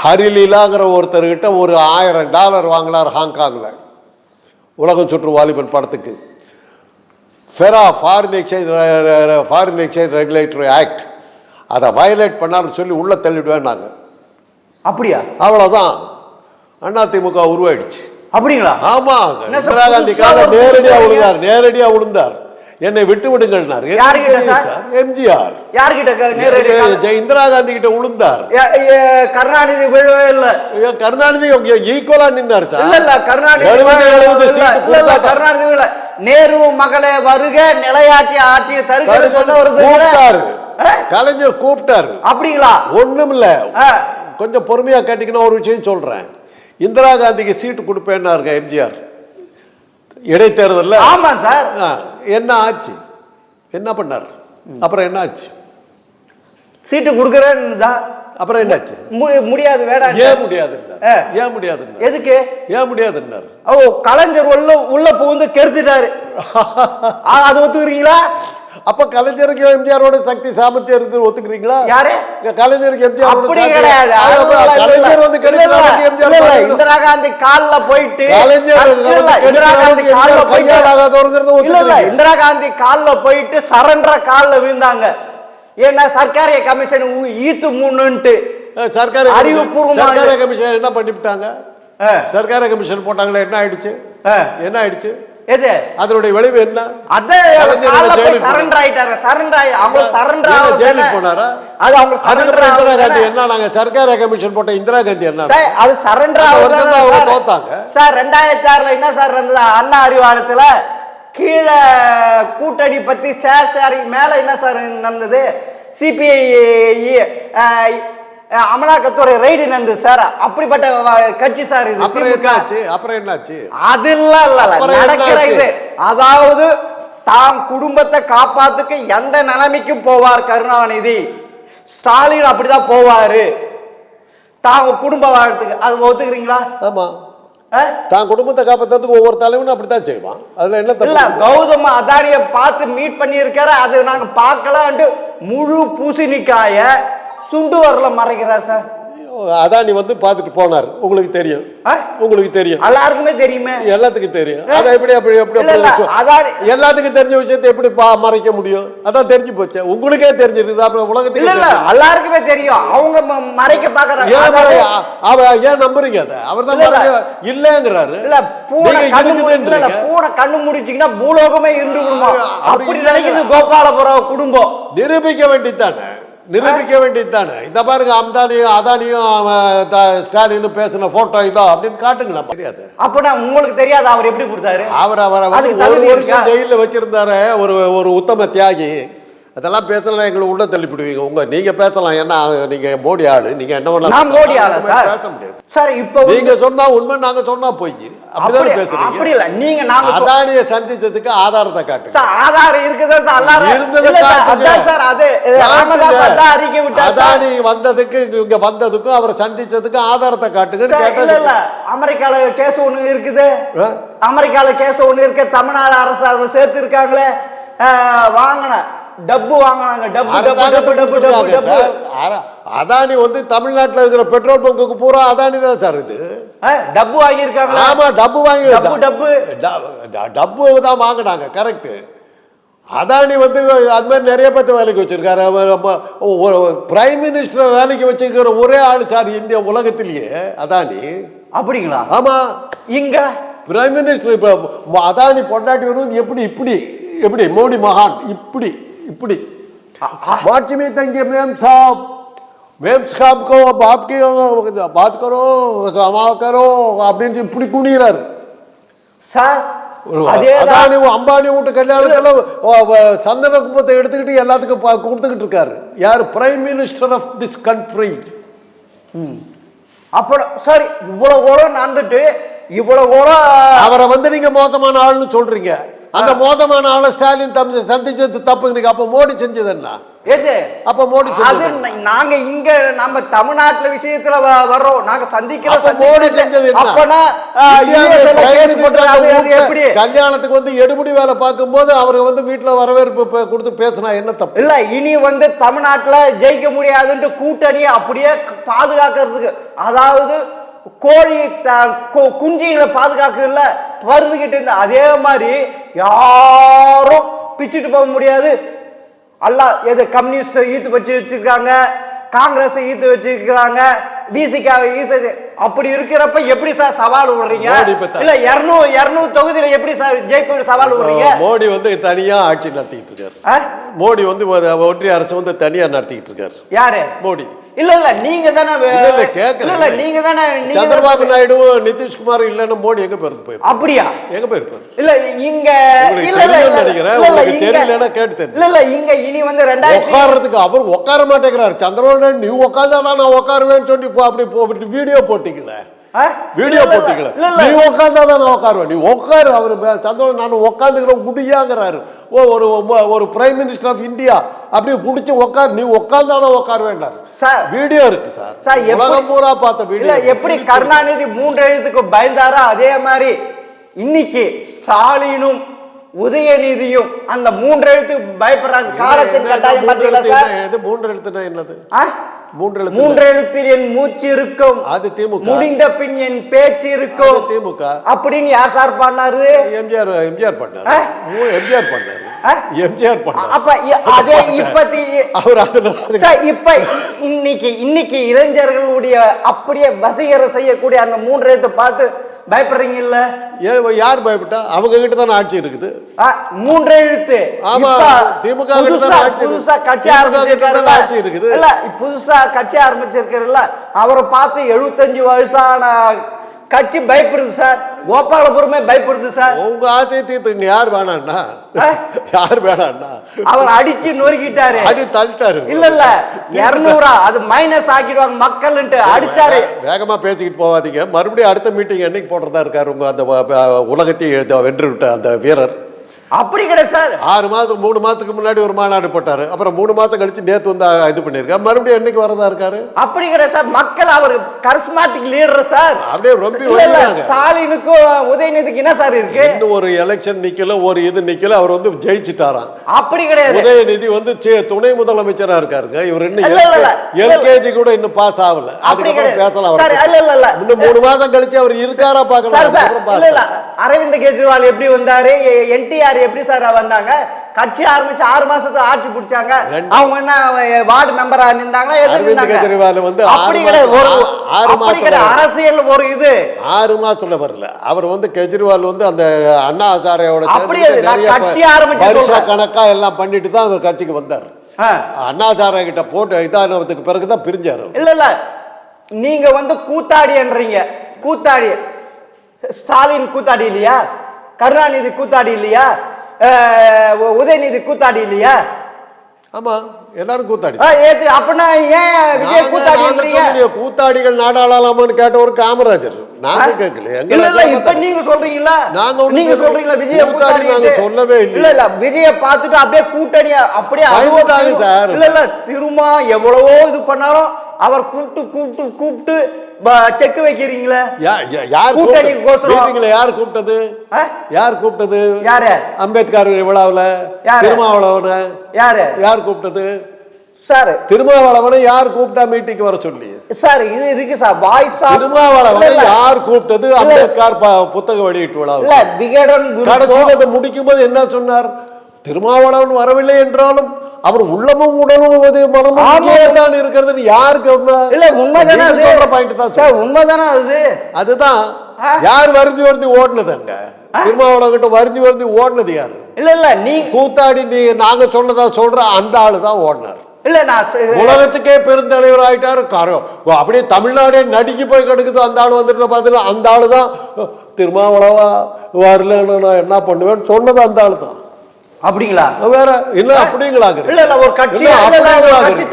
[SPEAKER 2] ஹரிலீலாங்கிற ஒருத்தர்கிட்ட ஒரு $1000 வாங்கினார் ஹாங்காங்ல உலகம் சுற்று வாலிபன் படத்துக்கு. ஃபெரா ஃபாரின் எக்ஸ்சேஞ்ச் ரெகுலேட்டரி ஆக்ட் அதை வயலேட் பண்ணாருன்னு சொல்லி உள்ள தள்ளிடுவேன் நாங்கள்.
[SPEAKER 1] அப்படியா?
[SPEAKER 2] அவ்வளோதான். அதிமுக உருவாயிடுச்சு.
[SPEAKER 1] அப்படிங்களா?
[SPEAKER 2] ஆமா, இந்திரா காந்தி கால நேரடியாக விழுந்தார். என்னை விட்டு விடுங்கள்னாரு எம்ஜிஆர்.
[SPEAKER 1] யார்கிட்ட?
[SPEAKER 2] இந்திரா காந்தி கிட்ட விழுந்தார்.
[SPEAKER 1] கருணாநிதி விழவே இல்லை.
[SPEAKER 2] கருணாநிதி ஈக்குவலா நின்னார் சார்.
[SPEAKER 1] இல்ல கருணாநிதி விழ நேரு மகளே வருக நிலையாட்சி ஆட்சியை தருகிறாரு.
[SPEAKER 2] கலைஞர் கூப்பிட்டாரு.
[SPEAKER 1] அப்படிங்களா?
[SPEAKER 2] ஒண்ணும் இல்ல, கொஞ்சம் பொறுமையா கேட்டீங்கன்னா ஒரு விஷயம் சொல்றேன். இந்திரா காந்திக்கு சீட்டு கொடுப்பேன்னாருங்க எம்ஜிஆர் இடைத்தேர்தல்.
[SPEAKER 1] ஆமா சார்.
[SPEAKER 2] என்ன ஆச்சு? என்ன பண்ணார்? அப்புறம் என்ன ஆச்சு?
[SPEAKER 1] சீட்டு கொடுக்கறேன்னு.
[SPEAKER 2] அப்புறம் என்னாச்சு?
[SPEAKER 1] முடியாது, வேண்டாம்.
[SPEAKER 2] ஏன் முடியாது? ஏன் முடியாது?
[SPEAKER 1] எதுக்கு
[SPEAKER 2] ஏன் முடியாதுன்னாரு?
[SPEAKER 1] ஓ, கலைஞர் உள்ள புகுந்து கெடுத்துட்டாரு. அது ஒத்துக்கிறீங்களா?
[SPEAKER 2] அப்ப கலைஞருக்கு எம்ஜிஆரோட சக்தி சாமர்த்தியம் இருக்கு ஒத்துக்கிறீங்களா?
[SPEAKER 1] யாரு?
[SPEAKER 2] கலைஞருக்கு எம்ஜிஆர்
[SPEAKER 1] அப்படி கிடையாது.
[SPEAKER 2] கலைஞர் வந்து
[SPEAKER 1] இந்திரா காந்தி கால்ல போயிட்டு இந்திரா காந்தி கால்ல போயிட்டு சரண்டர் கால்ல விழுந்தாங்க. ஏன்னா சர்க்காரிய கமிஷன் ஈத்து மூணுன்ட்டு
[SPEAKER 2] சர்க்கார்
[SPEAKER 1] அறிவுபூர்வமாக
[SPEAKER 2] கமிஷன் என்ன பண்ணிவிட்டாங்க? சர்க்கார கமிஷன் போட்டாங்களே, என்ன ஆயிடுச்சு? என்ன ஆயிடுச்சு?
[SPEAKER 1] எது
[SPEAKER 2] அதனுடைய விளைவு என்ன?
[SPEAKER 1] சரண்டர் ஆயிட்டாங்க.
[SPEAKER 2] ஜெயிலுக்கு போனாரா?
[SPEAKER 1] அது அவங்க
[SPEAKER 2] இந்திரா காந்தி என்ன, நாங்க சர்க்கார கமிஷன் போட்ட இந்திரா காந்தி என்ன
[SPEAKER 1] அது சரண்டர்
[SPEAKER 2] தோத்தாங்க
[SPEAKER 1] சார். 2006 என்ன சார் இருந்தது? அண்ணா அறிவாலயத்துல கீழே கூட்டணி பத்தி ஷேரிங் மேல என்ன சார் நடந்தது? சிபிஐ அமலாக்கத்துறை ரைடு நடந்தது சார். அப்படிப்பட்ட கட்சி சார் இது.
[SPEAKER 2] அப்புறம் என்னாச்சு?
[SPEAKER 1] அதெல்லாம் இல்ல நடக்கிற இது. அதாவது தாம் குடும்பத்தை காப்பாத்துக்கு எந்த நிலைமைக்கும் போவார் கருணாநிதி. ஸ்டாலின் அப்படிதான் போவாரு தாங்க குடும்ப வாழ்த்துக்கு. அது ஒத்துக்கிறீங்களா?
[SPEAKER 2] ஆமா, தான் குடும்பத்தை காப்பாத்துறதுக்கு ஒவ்வொரு தலைவனும் அப்படித்தான் செய்வான். அதுல என்ன
[SPEAKER 1] இல்ல? கௌதம் அதானியை பார்த்து மீட் பண்ணி இருக்காரு, அது நாங்க பார்க்கலான்ட்டு முழு பூசணிக்காய சுண்டு வரல மறைக்கிறார் சார்.
[SPEAKER 2] அதானி வந்து பார்த்துட்டு போனார். உங்களுக்கு தெரியும், உங்களுக்கு தெரியும்,
[SPEAKER 1] எல்லாருக்குமே தெரியுமே,
[SPEAKER 2] எல்லாத்துக்கும் தெரியும். அதை எப்படி அப்படி எப்படி எல்லாத்துக்கும் தெரிஞ்ச விஷயத்தை எப்படி மறைக்க முடியும்? அதான் தெரிஞ்சு போச்சு, உங்களுக்கே தெரிஞ்சிருக்கு. அப்புறம் உலகத்துக்கு
[SPEAKER 1] எல்லாருக்குமே தெரியும். அவங்க மறைக்க பாக்குறாங்க.
[SPEAKER 2] ஏன் நம்புறீங்க? அதை அவர் தான் இல்லங்கிறாரு.
[SPEAKER 1] பூனை கண்ணு முடிச்சீங்கன்னா பூலோகமே இருந்து அப்படி நினைக்குது கோபாலபுரம் குடும்பம்.
[SPEAKER 2] நிரூபிக்க வேண்டியதானே, நிரூபிக்க வேண்டியதுதானே. இந்த பாருங்க, அதானியும் ஸ்டாலின் பேசின போட்டோ இதோ அப்படின்னு காட்டுங்களா? தெரியாது.
[SPEAKER 1] அப்ப உங்களுக்கு தெரியாது அவர் எப்படி கொடுத்தாரு?
[SPEAKER 2] அவரை ஒரு வருஷம் ஜெயில வச்சிருந்தாரு, ஒரு உத்தம தியாகி. அதெல்லாம் பேசலாம், எங்களை உள்ள தள்ளிப்பிடுவீங்க. நீங்க பேசலாம், ஏன்னா நீங்க மோடி ஆளு, நீங்க என்ன பண்ணலாம்,
[SPEAKER 1] மோடி ஆளு பேச முடியாது சார். இப்போ
[SPEAKER 2] நீங்க சொன்னா உண்மை, நாங்க சொன்னா போய் அப்படிதான் பேசுறீங்க.
[SPEAKER 1] அப்படி இல்ல, நீங்க நாங்க
[SPEAKER 2] அதானியை சந்திச்சதுக்கு ஆதாரத்தை காட்டு சார்.
[SPEAKER 1] ஆதாரம் இருக்குதா சார்? எல்லாரும் இருந்தது சார். அது அறிக்கை விட்டா
[SPEAKER 2] அதானி வந்ததுக்கு இங்க வந்ததுக்கும் அவரை சந்திச்சதுக்கு ஆதாரத்தை காட்டுங்க.
[SPEAKER 1] இல்ல அமெரிக்கால கேஸ் ஒண்ணு இருக்குது, அமெரிக்கால கேஸ் ஒண்ணு இருக்கு. தமிழ்நாடு அரசு அதை சேர்த்து இருக்காங்களே, வாங்கின டப்பு வாங்கினாங்க.
[SPEAKER 2] அதானி வந்து தமிழ்நாட்டில் இருக்கிற பெட்ரோல் பங்குக்கு பூரா அதானி தான் சார். இது
[SPEAKER 1] டப்பு வாங்கி இருக்காங்க.
[SPEAKER 2] ஆமா, டப்பு வாங்கி
[SPEAKER 1] டப்பு
[SPEAKER 2] தான் வாங்கினாங்க. கரெக்ட். அதானி வந்து அது மாதிரி நிறைய பேர்த்து வேலைக்கு வச்சிருக்காரு. பிரைம் மினிஸ்டர் வேலைக்கு வச்சிருக்கிற ஒரே ஆளு சார் இந்தியா உலகத்திலேயே அதானி.
[SPEAKER 1] அப்படிங்களா?
[SPEAKER 2] ஆமா.
[SPEAKER 1] இங்க
[SPEAKER 2] பிரைம் மினிஸ்டர் இப்ப அதானி பொண்டாட்டி வருவது எப்படி இப்படி எப்படி மோடி மகான் இப்படி இப்படி मार्च में तंगे मैम साहब को आपके बात करो समा करो அப்படின்னு இப்படி குனிறாரு
[SPEAKER 1] சார்.
[SPEAKER 2] அதானி அம்பானி வீட்டு கல்யாணத்துல சந்தன கும்பத்தை எடுத்துக்கிட்டு எல்லாத்துக்கும் கொடுத்துக்கிட்டு இருக்காரு. யார்? Prime minister of this country.
[SPEAKER 1] அப்புறம் சார் இவ்வளவு கூட நடந்துட்டு இவ்வளவு கூட
[SPEAKER 2] அவரை வந்து நீங்க மோசமான ஆள்னு சொல்றீங்க. அந்த மோசமான ஆள ஸ்டாலின் சந்திச்சது தப்பு. அப்ப மோடி செஞ்சது என்ன?
[SPEAKER 1] எது?
[SPEAKER 2] அப்ப மோடி
[SPEAKER 1] அது நாங்க இங்க நம்ம தமிழ்நாட்டுல விஷயத்துல வர்றோம், நாங்க சந்திக்கிற
[SPEAKER 2] மோடி செஞ்சது
[SPEAKER 1] அப்பனா
[SPEAKER 2] எப்படி கல்யாணத்துக்கு வந்து எடுபடி வேலை பார்க்கும்போது அவர் வந்து வீட்டுல வரவேற்பு கொடுத்து பேசினா என்ன தப்பு?
[SPEAKER 1] இல்ல, இனி வந்து தமிழ்நாட்டுல ஜெயிக்க முடியாதுன்னு கூட்டணி அப்படியே பாதுகாக்கிறதுக்கு, அதாவது கோழி குஞ்சிகளை பாதுகாக்கல வருதுகிட்டு இருந்த அதே மாதிரி யாரும் பிச்சுட்டு போக முடியாது. எது கம்யூனிஸ்ட் ஈத்து வச்சிருக்காங்க, காங்கிரஸ் ஈத்து வச்சிருக்காங்க, பிசிகாவை ஈசது. அப்படி இருக்கிறப்ப எப்படி சார் சவால் விடுறீங்க? இல்ல 200 தொகுதியில எப்படி சார் ஜெயிப்பு சவால் விடுறீங்க?
[SPEAKER 2] மோடி வந்து தனியா ஆட்சி நடத்திட்டு இருக்காரு. மோடி வந்து ஒன்றிய அரசு வந்து தனியா நடத்திட்டு இருக்காரு.
[SPEAKER 1] யாரு?
[SPEAKER 2] மோடி.
[SPEAKER 1] இல்ல நீங்க தானே நீங்க தானே
[SPEAKER 2] சந்திரபாபு நாயுடு நிதிஷ்குமார் இல்லன்னு மோடி எங்க போயிருக்கு?
[SPEAKER 1] அப்படியா?
[SPEAKER 2] எங்க போயிருப்பாரு?
[SPEAKER 1] இல்ல இங்க
[SPEAKER 2] தெரியலன்னா கேட்டு
[SPEAKER 1] இல்ல இங்க இனி வந்து 2000
[SPEAKER 2] உட்கார்றதுக்கு அவர் உட்கார மாட்டேங்கிறாரு. சந்திரபாபு நாயுடு நீ உட்கார்ந்தாதான் நான் உட்காருவேன்னு சொல்லி அப்படி வீடியோ போட்டீங்களே, வீடியோ போட்டீங்களா? நீ உட்கார்ந்தாதான் நான் உட்காருவேன். நீ உட்காரு. அவர் சந்திரபாபு நான் உட்காந்துக்கிற முடியாங்கிறாரு. ஒரு பிரைம் மினிஸ்டர் ஆஃப் இந்தியா அப்படி புடிச்சு உட்காரு, நீ உட்கார்ந்தாதான் உட்கார வேண்டாம்.
[SPEAKER 1] சார்
[SPEAKER 2] வீடியோ இருக்கு சார், உலகம் பூரா பார்த்த வீடியோ.
[SPEAKER 1] எப்படி கருணாநிதி 3 எழுத்துக்கு பயந்தாரோ அதே மாதிரி இன்னைக்கு ஸ்டாலினும் உதயநிதியும் அந்த 3 எழுத்துக்கு பயப்படுறாங்க. காலத்தின் கட்டாயம் பார்த்தீங்களா சார்?
[SPEAKER 2] எது 3 எழுத்துனா என்னது?
[SPEAKER 1] 3 எழுத்தில் என் மூச்சு இருக்கும்,
[SPEAKER 2] அது திமுக.
[SPEAKER 1] முடிந்த பின் என் பேச்சு இருக்கும்,
[SPEAKER 2] திமுக.
[SPEAKER 1] அப்படின்னு யார் சார் பண்ணாரு?
[SPEAKER 2] எம்ஜிஆர் பண்ணாரு. எம்ஜிஆர் பண்ணாரு. எம்ஜிஆர் பண்ணாரு.
[SPEAKER 1] அப்ப அதே இப்பத்தி
[SPEAKER 2] அவர் அதுல
[SPEAKER 1] இப்ப இன்னைக்கு இளைஞர்களுடைய அப்படியே வசீகர செய்யக்கூடிய அந்த 3 எழுத்து பார்த்து பயப்படுறீங்க இல்ல?
[SPEAKER 2] யார் பயப்பட்டா? அவங்க கிட்ட தான் ஆட்சி இருக்குது.
[SPEAKER 1] 3 எழுத்து.
[SPEAKER 2] ஆமா, திமுக
[SPEAKER 1] புதுசா கட்சி ஆட்சி இருக்குது. இல்ல புதுசா கட்சி ஆரம்பிச்சிருக்கிறல்ல, அவரை பார்த்து 75 வயசான கட்சி பயப்படுது சார். கோபாலபுரமே பயப்படுது சார்.
[SPEAKER 2] உங்க ஆசையை தீர்த்துங்க. யார் வேணாம்னா? யார் வேணாம்னா?
[SPEAKER 1] அவர் அடிச்சு நொறுக்கிட்டாரு,
[SPEAKER 2] அடி தள்ளிட்டாரு.
[SPEAKER 1] இல்ல 200 அது மைனஸ் ஆக்கிடுவாங்க மக்கள் அடிச்சாரு.
[SPEAKER 2] வேகமா பேசிக்கிட்டு போவாதீங்க. மறுபடியும் அடுத்த மீட்டிங் என்னைக்கு போடுறதா இருக்காரு உங்க அந்த உலகத்தை வென்று விட்ட அந்த வீரர்?
[SPEAKER 1] அப்படி கிடையாது சார்.
[SPEAKER 2] 6 மாதம் 3 மாதத்துக்கு முன்னாடி ஒரு மாநாடு போட்டாரு. அப்புறம் 3 மாதம் கழிச்சு நேத்து வந்து இது பண்ணிருக்காரு. மறுபடியும் என்னைக்கு வரதா இருக்காரு?
[SPEAKER 1] அப்படி கிடையாது சார். மக்கள் அவர் கரிஸ்மாட்டிக் லீடர் சார்.
[SPEAKER 2] அப்படியே ரொம்ப
[SPEAKER 1] ஸ்டாலினுக்கும் உதயநிதிக்கு என்ன சார் இருக்கு?
[SPEAKER 2] இன்னும் ஒரு எலெக்ஷன் நிக்கல, ஒரு இது நிக்கல, அவர் வந்து ஜெயிச்சுட்டாராம்.
[SPEAKER 1] அப்படி கிடையாது.
[SPEAKER 2] உதயநிதி வந்து துணை முதலமைச்சரா இருக்காருங்க. இவர் இன்னும் எல்கேஜி கூட இன்னும் பாஸ் ஆகல. அதுக்கப்புறம் பேசலாம். இன்னும் 3 மாதம் கழிச்சு அவர் இருக்காரா பாக்கலாம்.
[SPEAKER 1] அரவிந்த் கெஜ்ரிவால் எப்படி வந்தாரு, என்டிஆர் எப்படி சார் வந்தாங்க? கட்சி ஆரம்பிச்சு 6 மாசத்துல ஆட்சி பிடிச்சாங்க. அவங்க என்ன வார்டு மெம்பரா இருந்தாங்களா?
[SPEAKER 2] அரவிந்த் கெஜ்ரிவால் வந்து
[SPEAKER 1] அப்படி கிடையாது. அரசியல் ஒரு இது
[SPEAKER 2] 6 மாசத்துல வரல. அவர் வந்து கெஜ்ரிவால் வந்து அந்த அண்ணா ஹசாரேயோட
[SPEAKER 1] கட்சி ஆரம்பிச்சு
[SPEAKER 2] கணக்கா எல்லாம் பண்ணிட்டு தான் அவர் கட்சிக்கு வந்தார். அண்ணா ஹசாரே கிட்ட போட்டு இதானதுக்கு பிறகுதான் பிரிஞ்சாரு.
[SPEAKER 1] இல்ல நீங்க வந்து கூத்தாடின்றீங்க. கூத்தாடி ஸ்டாலின் கூத்தாடி இல்லையா? கருணாநிதி கூத்தாடி இல்லையா? உதயநிதி கூத்தாடி இல்லையா?
[SPEAKER 2] ஆமா, எல்லாரும் கூத்தாடி.
[SPEAKER 1] அப்படின்னா ஏன் விஜய் கூத்தாடி?
[SPEAKER 2] கூத்தாடிகள் நாடாளலாமான்னு கேட்ட ஒரு காமராஜர். நாங்க கேட்கல.
[SPEAKER 1] இப்ப நீங்க சொல்றீங்களா? நீங்க சொல்றீங்களா விஜய்
[SPEAKER 2] கூத்தாடி? நாங்க சொல்லவே இல்லை.
[SPEAKER 1] இல்ல விஜய பார்த்துட்டு அப்படியே கூட்டணி அப்படியே
[SPEAKER 2] சார்.
[SPEAKER 1] இல்ல திரும்ப எவ்வளவோ இது பண்ணாலும் அவர் கூப்பிட்டு செக் வைக்கிறீங்களா?
[SPEAKER 2] யார் கூப்பிட்டது? யார் கூப்பிட்டது?
[SPEAKER 1] யாரு?
[SPEAKER 2] அம்பேத்கர் விழாவுல திருமாவளவனை யார் கூப்பிட்டது
[SPEAKER 1] சார்?
[SPEAKER 2] திருமாவளவனை யார் கூப்பிட்டா மீட்டிங் வர சொல்லி
[SPEAKER 1] சார்? இது இருக்கு சார். வாய்ஸ்
[SPEAKER 2] திருமாவளவனை யார் கூப்பிட்டது? அம்பேத்கர் புத்தக வெளியீட்டு விழாவுல
[SPEAKER 1] விகடன்
[SPEAKER 2] கடைசியில் முடிக்கும் போது என்ன சொன்னார்? திருமாவளவன் வரவில்லை என்றாலும் அவர் உள்ளமும் உடலும் மனமும் தான் இருக்கிறது. யாருக்கு
[SPEAKER 1] இல்ல உண்மைதானே? உண்மைதானே அது?
[SPEAKER 2] அதுதான் யார் வருந்தி ஓடுனது? அங்க திருமாவளவன் கிட்ட வருந்தி ஓடுனது யாரு?
[SPEAKER 1] இல்ல நீ கூத்தாடி
[SPEAKER 2] நாங்க சொன்னதா சொல்ற அந்த ஆளு தான் ஓடினார்.
[SPEAKER 1] இல்ல நான்
[SPEAKER 2] உலகத்துக்கே பெருந்தலைவர் ஆயிட்டாரு. அப்படியே தமிழ்நாடே நடுக்கி போய் கிடக்குது. அந்த ஆளு வந்துட்டு பாத்தீங்கன்னா அந்த ஆளு தான் திருமாவளவா வரலன்னு நான் என்ன பண்ணுவேன்னு சொன்னது அந்த ஆளு தான்.
[SPEAKER 1] அப்படிங்களா?
[SPEAKER 2] வேற இல்ல அப்படிங்களாங்க.
[SPEAKER 1] இல்ல இல்ல ஒரு கட்சி